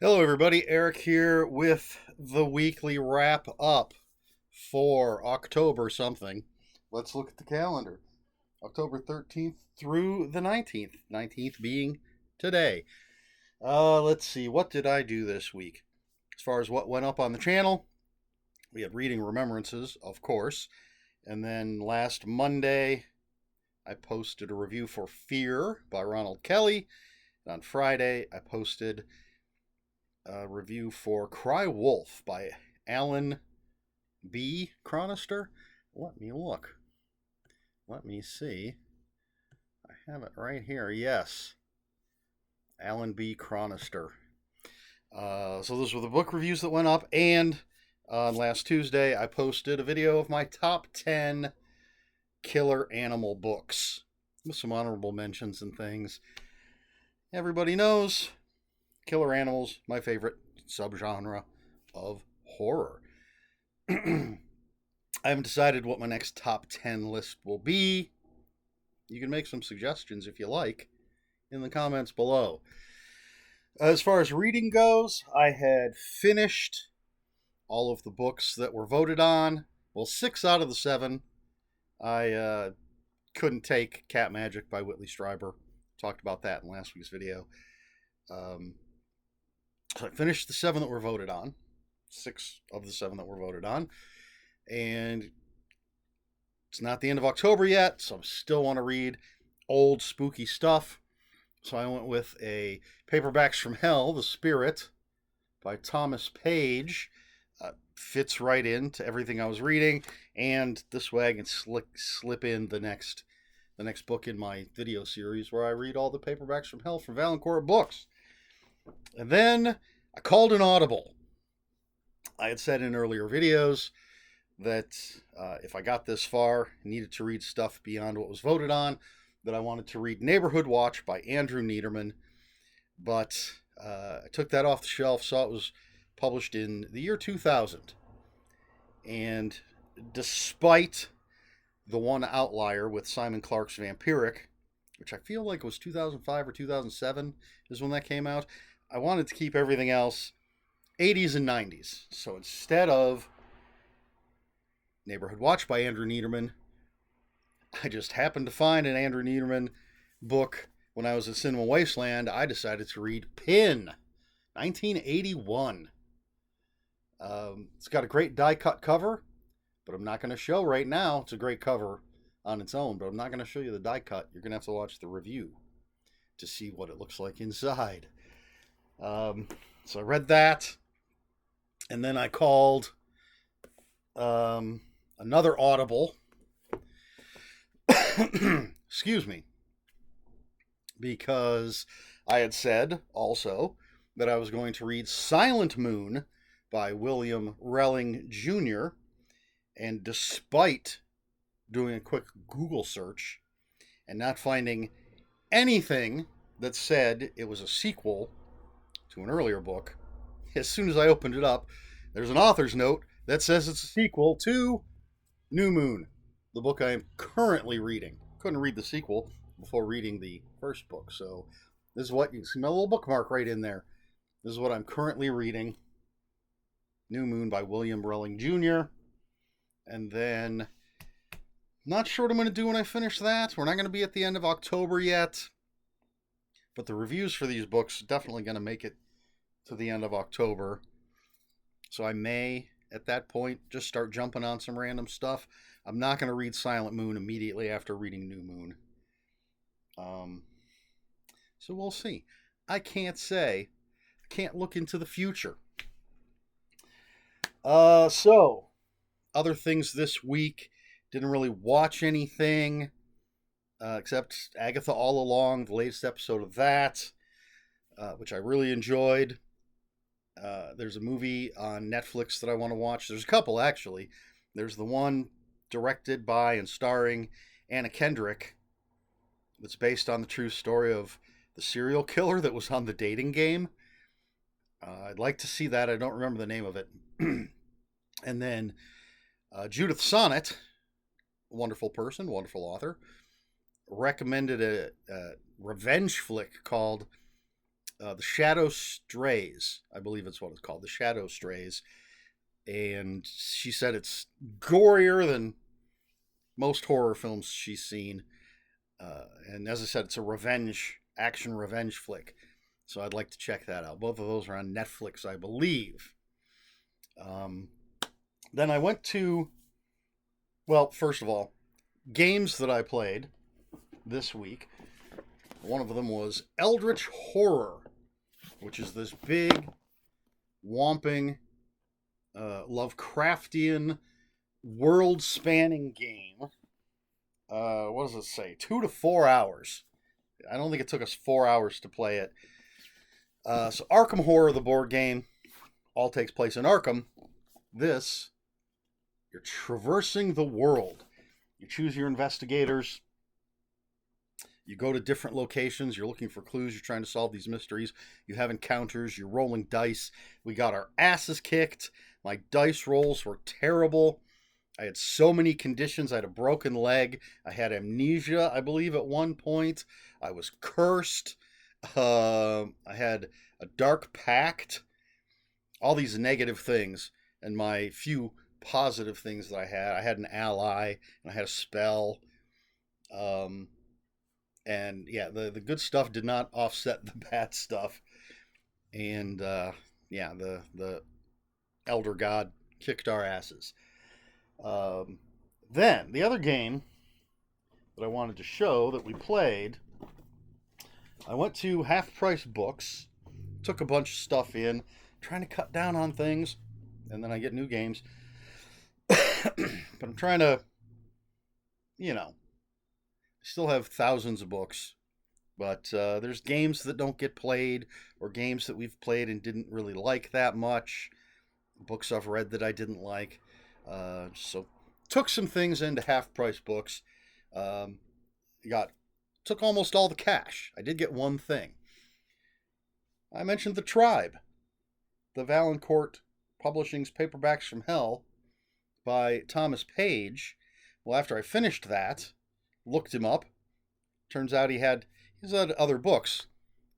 Hello, everybody. Eric here with the weekly wrap up for October something. Let's look at the calendar. October 13th through the 19th. 19th being today. Let's see. What did I do this week? As far as what went up on the channel, we had Reading Remembrances, of course. And then last Monday, I posted a review for Fear by Ronald Kelly. And on Friday, I posted review for Cry Wolf by Alan B. Chronister. Let me look. Let me see. I have it right here. Yes. Alan B. Chronister. So those were the book reviews that went up. And last Tuesday, I posted a video of my top 10 killer animal books with some honorable mentions and things. Everybody knows killer animals, my favorite subgenre of horror. I haven't decided what my next top 10 list will be. You can make some suggestions if you like in the comments below. As far as reading goes, I had finished all of the books that were voted on. Well, 6 out of the 7. I couldn't take Cat Magic by Whitley Strieber. Talked about that in last week's video. So I finished the 7 that were voted on. 6 of the 7 that were voted on. And it's not the end of October yet, so I still want to read old spooky stuff. So I went with a Paperbacks from Hell, The Spirit, by Thomas Page. Fits right into everything I was reading, and this way I can slip in the next book in my video series where I read all the Paperbacks from Hell from Valancourt Books. And then I called an audible. I had said in earlier videos that if I got this far, needed to read stuff beyond what was voted on, that I wanted to read Neighborhood Watch by Andrew Niederman. But I took that off the shelf, saw it was published in the year 2000. And despite the one outlier with Simon Clarke's Vampiric, which I feel like was 2005 or 2007 is when that came out, I wanted to keep everything else 80s and 90s. So instead of Neighborhood Watch by Andrew Niederman, I just happened to find an Andrew Niederman book when I was at Cinema Wasteland. I decided to read Pin, 1981. It's got a great die-cut cover, but I'm not going to show right now. It's a great cover on its own, but I'm not going to show you the die cut. You're going to have to watch the review to see what it looks like inside. So I read that, and then I called another audible. Excuse me. Because I had said also that I was going to read Silent Moon by William Relling Jr., and despite doing a quick Google search and not finding anything that said it was a sequel to an earlier book, as soon as I opened it up, there's an author's note that says it's a sequel to New Moon, the book I am currently reading. Couldn't read the sequel before reading the first book, so this is what you see, my little bookmark right in there. This is what I'm currently reading. New Moon by William Relling Jr. And then, not sure what I'm going to do when I finish that. We're not going to be at the end of October yet. But the reviews for these books definitely going to make it to the end of October. So I may, at that point, just start jumping on some random stuff. I'm not going to read Silent Moon immediately after reading New Moon. So we'll see. I can't say. I can't look into the future. So, other things this week. Didn't really watch anything except Agatha All Along, the latest episode of that, which I really enjoyed. There's a movie on Netflix that I want to watch. There's a couple, actually. There's the one directed by and starring Anna Kendrick that's based on the true story of the serial killer that was on The Dating Game. I'd like to see that. I don't remember the name of it. And then Judith Sonnet, wonderful person, wonderful author, recommended a revenge flick called The Shadow Strays, I believe it's what it's called, The Shadow Strays. And she said it's gorier than most horror films she's seen. And as I said, it's a action revenge flick. So I'd like to check that out. Both of those are on Netflix, I believe. Then I went to, well, first of all, games that I played this week. One of them was Eldritch Horror, which is this big, whomping, Lovecraftian, world-spanning game. What does it say? 2 to 4 hours. I don't think it took us 4 hours to play it. So Arkham Horror, the board game, all takes place in Arkham. This, you're traversing the world. You choose your investigators. You go to different locations. You're looking for clues. You're trying to solve these mysteries. You have encounters. You're rolling dice. We got our asses kicked. My dice rolls were terrible. I had so many conditions. I had a broken leg. I had amnesia, I believe, at one point. I was cursed. I had a dark pact. All these negative things. And my few positive things that I had an ally, and I had a spell. And yeah, the good stuff did not offset the bad stuff. And yeah, the Elder God kicked our asses. Then, the other game that I wanted to show that we played, I went to Half Price Books, took a bunch of stuff in, trying to cut down on things, and then I get new games. But I'm trying to, still have thousands of books, but there's games that don't get played, or games that we've played and didn't really like that much, books I've read that I didn't like. So took some things into Half Price Books. Took almost all the cash. I did get one thing. I mentioned The Tribe, the Valancourt Publishing's Paperbacks from Hell by Thomas Page. Well, after I finished that, looked him up. Turns out he's had other books,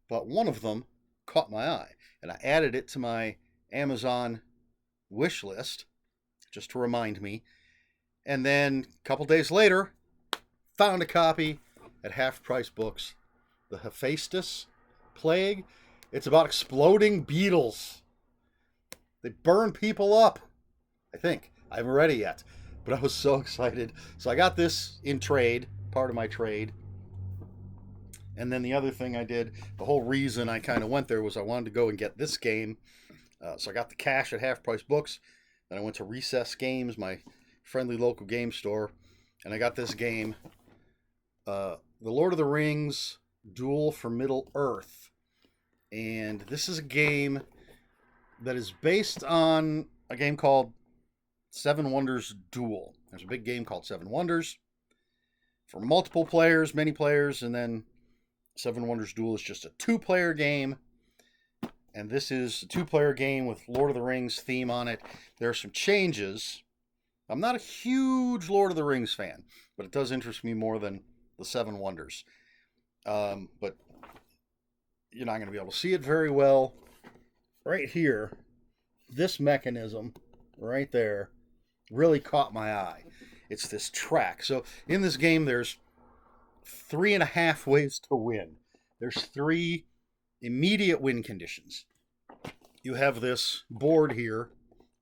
but one of them caught my eye, and I added it to my Amazon wish list just to remind me. And then a couple days later, found a copy at Half Price Books, The Hephaestus Plague. It's about exploding beetles. They burn people up, I think. I haven't read it yet, but I was so excited. So I got this in trade, part of my trade. And then the other thing I did, the whole reason I kind of went there was I wanted to go and get this game. So I got the cash at Half Price Books. Then I went to Recess Games, my friendly local game store, and I got this game, The Lord of the Rings Duel for Middle-earth. And this is a game that is based on a game called Seven Wonders Duel. There's a big game called Seven Wonders for multiple players, many players, and then Seven Wonders Duel is just a 2-player game. And this is a 2-player game with Lord of the Rings theme on it. There are some changes. I'm not a huge Lord of the Rings fan, but it does interest me more than the Seven Wonders. But you're not going to be able to see it very well. Right here, this mechanism right there really caught my eye. It's this track. So in this game, there's 3.5 ways to win. There's 3 immediate win conditions. You have this board here,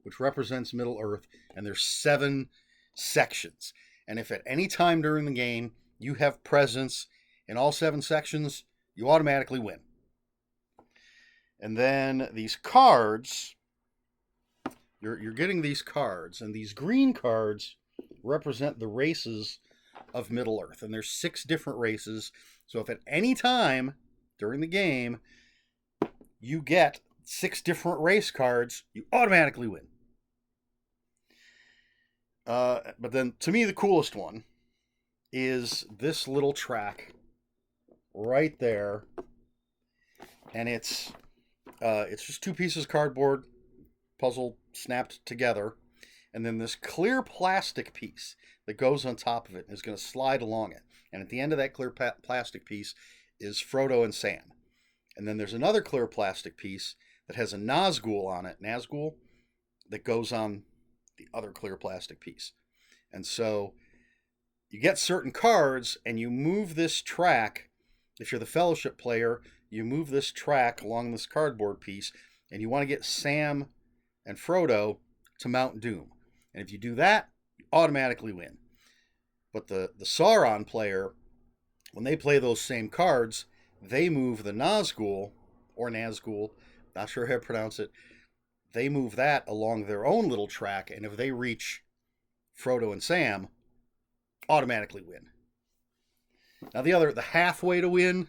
which represents Middle-earth, and there's 7 sections. And if at any time during the game you have presence in all 7 sections, you automatically win. And then these cards, you're getting these cards, and these green cards represent the races of Middle-earth. And there's 6 different races. So if at any time during the game you get 6 different race cards, you automatically win. But then, to me, the coolest one is this little track right there. And it's just 2 pieces of cardboard, puzzle snapped together. And then this clear plastic piece that goes on top of it is going to slide along it. And at the end of that clear plastic piece is Frodo and Sam. And then there's another clear plastic piece that has a Nazgul on it, Nazgul, that goes on the other clear plastic piece. And so you get certain cards and you move this track. If you're the Fellowship player, you move this track along this cardboard piece, and you want to get Sam and Frodo to Mount Doom. And if you do that, you automatically win. But the Sauron player, when they play those same cards, they move the Nazgul, or Nazgul, not sure how to pronounce it, they move that along their own little track, and if they reach Frodo and Sam, automatically win. Now the halfway to win,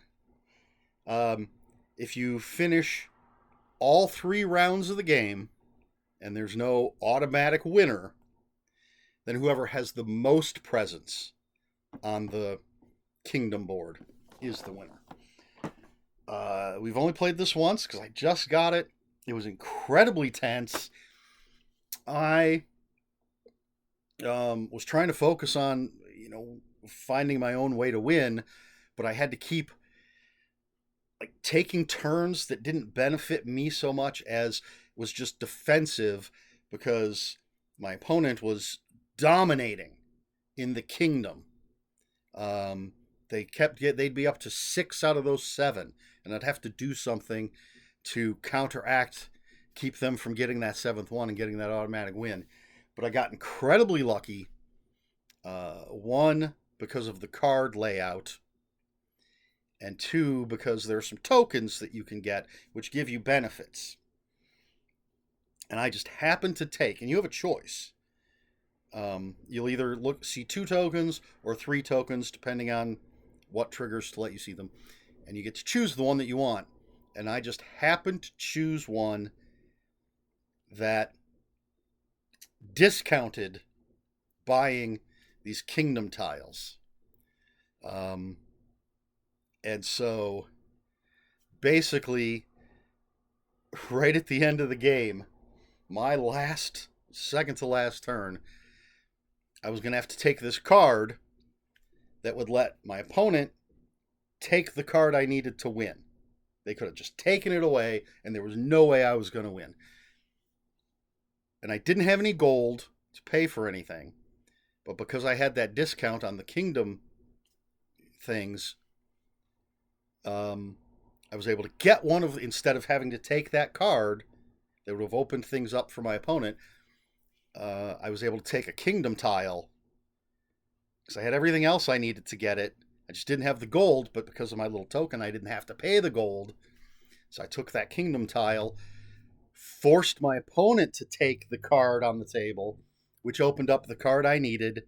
if you finish all 3 rounds of the game and there's no automatic winner, then whoever has the most presents on the kingdom board is the winner. We've only played this once because I just got it. It was incredibly tense. I was trying to focus on, finding my own way to win, but I had to keep taking turns that didn't benefit me so much as was just defensive, because my opponent was dominating in the kingdom. They'd be up to 6 out of those 7, and I'd have to do something to counteract, keep them from getting that 7th one and getting that automatic win. But I got incredibly lucky. 1, because of the card layout, and 2, because there are some tokens that you can get which give you benefits. And I just happened to take, and you have a choice. You'll either see 2 tokens or 3 tokens, depending on what triggers to let you see them. And you get to choose the one that you want. And I just happened to choose one that discounted buying these kingdom tiles. And so basically, right at the end of the game, my second to last turn, I was going to have to take this card that would let my opponent take the card I needed to win. They could have just taken it away, and there was no way I was going to win. And I didn't have any gold to pay for anything. But because I had that discount on the kingdom things, I was able to get one of, instead of having to take that card that would have opened things up for my opponent, I was able to take a kingdom tile, because I had everything else I needed to get it. I just didn't have the gold, but because of my little token, I didn't have to pay the gold. So I took that kingdom tile, forced my opponent to take the card on the table, which opened up the card I needed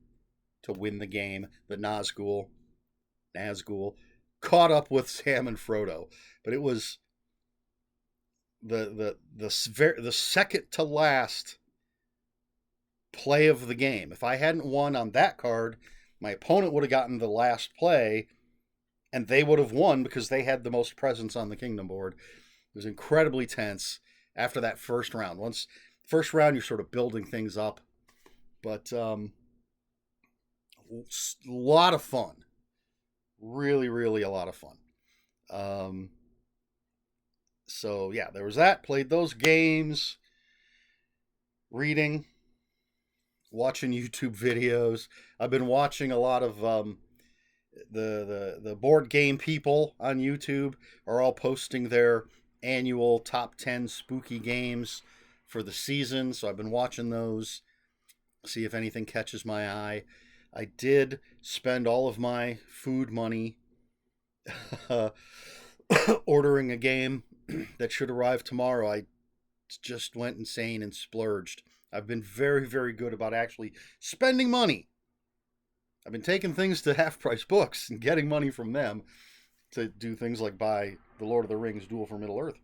to win the game, the Nazgul, caught up with Sam and Frodo. But it was the second to last play of the game. If I hadn't won on that card, my opponent would have gotten the last play, and they would have won because they had the most presence on the kingdom board. It was incredibly tense after that first round. First round, you're sort of building things up, but a lot of fun. Really, really a lot of fun. So yeah, there was that. Played those games, reading, watching YouTube videos. I've been watching a lot of the board game people on YouTube are all posting their annual top 10 spooky games for the season. So I've been watching those, see if anything catches my eye. I did spend all of my food money ordering a game that should arrive tomorrow. I just went insane and splurged. I've been very, very good about actually spending money. I've been taking things to Half Price Books and getting money from them to do things like buy The Lord of the Rings Duel for Middle-earth.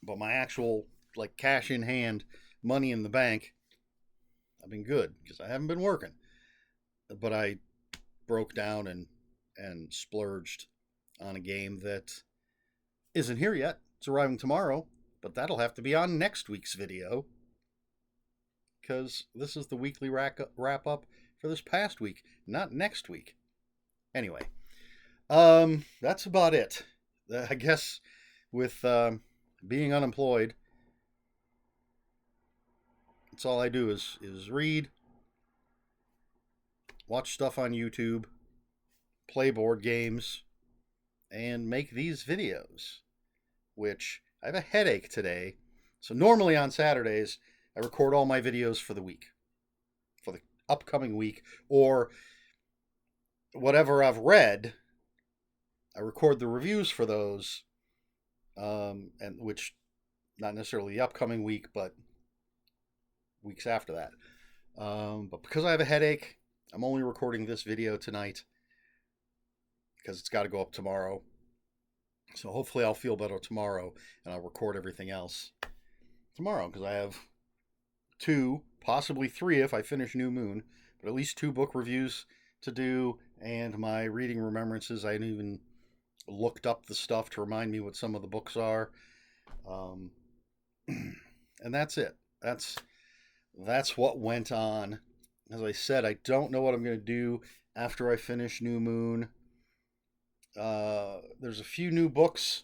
But my actual, cash in hand, money in the bank, I've been good because I haven't been working. But I broke down and splurged on a game that isn't here yet. It's arriving tomorrow, but that'll have to be on next week's video, because this is the weekly wrap-up for this past week, not next week. Anyway, that's about it. I guess with being unemployed, that's all I do is read, watch stuff on YouTube, play board games, and make these videos. Which I have a headache today, so normally on Saturdays I record all my videos for the week, for the upcoming week, or whatever I've read. I record the reviews for those, and which not necessarily the upcoming week, but weeks after that. But because I have a headache, I'm only recording this video tonight because it's got to go up tomorrow. So hopefully I'll feel better tomorrow and I'll record everything else tomorrow because I have 2, possibly 3 if I finish New Moon, but at least 2 book reviews to do and my reading remembrances. I even looked up the stuff to remind me what some of the books are. And that's it. That's what went on. As I said, I don't know what I'm going to do after I finish New Moon. There's a few new books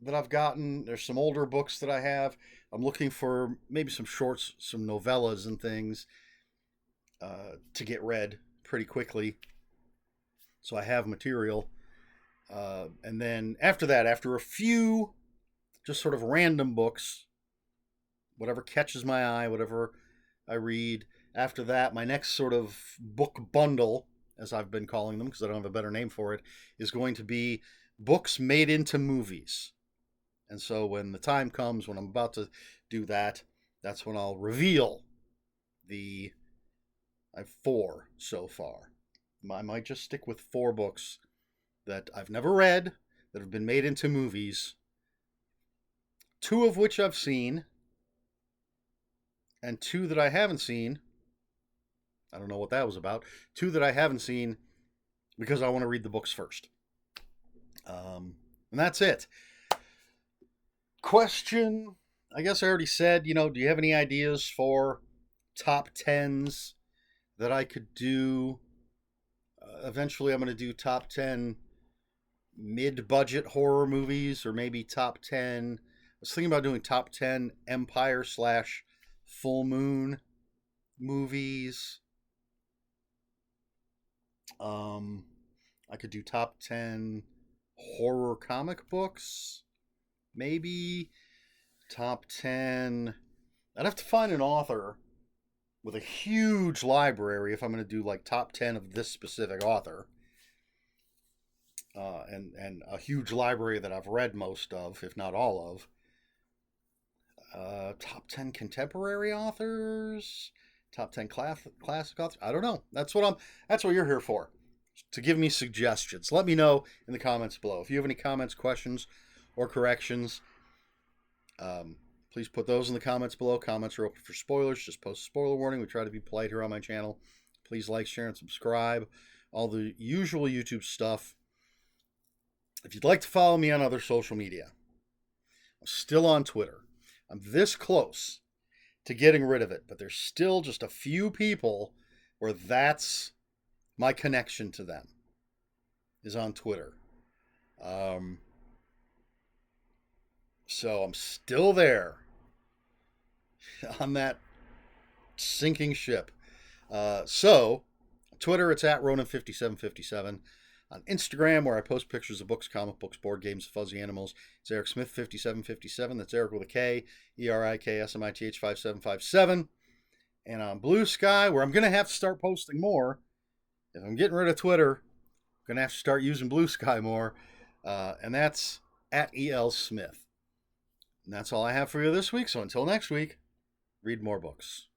that I've gotten. There's some older books that I have. I'm looking for maybe some shorts, some novellas and things to get read pretty quickly. So I have material. And then after that, after a few just sort of random books, whatever catches my eye, whatever I read. After that, my next sort of book bundle, as I've been calling them because I don't have a better name for it, is going to be books made into movies. And so when the time comes, when I'm about to do that, that's when I'll reveal I have 4 so far. I might just stick with 4 books that I've never read, that have been made into movies, 2 of which I've seen, and 2 that I haven't seen. I don't know what that was about. 2 that I haven't seen because I want to read the books first. And that's it. Question, I guess I already said, do you have any ideas for top 10s that I could do? Eventually I'm going to do top 10 mid-budget horror movies, or maybe top 10. I was thinking about doing top 10 Empire/Full Moon movies. I could do top 10 horror comic books. Maybe top 10. I'd have to find an author with a huge library if I'm going to do like top 10 of this specific author. And a huge library that I've read most of, if not all of. Top 10 contemporary authors, top 10 classic authors. I don't know. That's what you're here for, to give me suggestions. Let me know in the comments below. If you have any comments, questions, or corrections, please put those in the comments below. Comments are open for spoilers. Just post a spoiler warning. We try to be polite here on my channel. Please like, share, and subscribe. All the usual YouTube stuff. If you'd like to follow me on other social media, I'm still on Twitter. I'm this close to getting rid of it, but there's still just a few people where that's my connection to them, is on Twitter. So I'm still there on that sinking ship. So Twitter, it's at Ronan5757. On Instagram, where I post pictures of books, comic books, board games, fuzzy animals, it's Eric Smith 5757. That's Eric with a K, ERIKSMITH 5757. And on Bluesky, where I'm going to have to start posting more. If I'm getting rid of Twitter, I'm going to have to start using Bluesky more. And that's at EL Smith. And that's all I have for you this week. So until next week, read more books.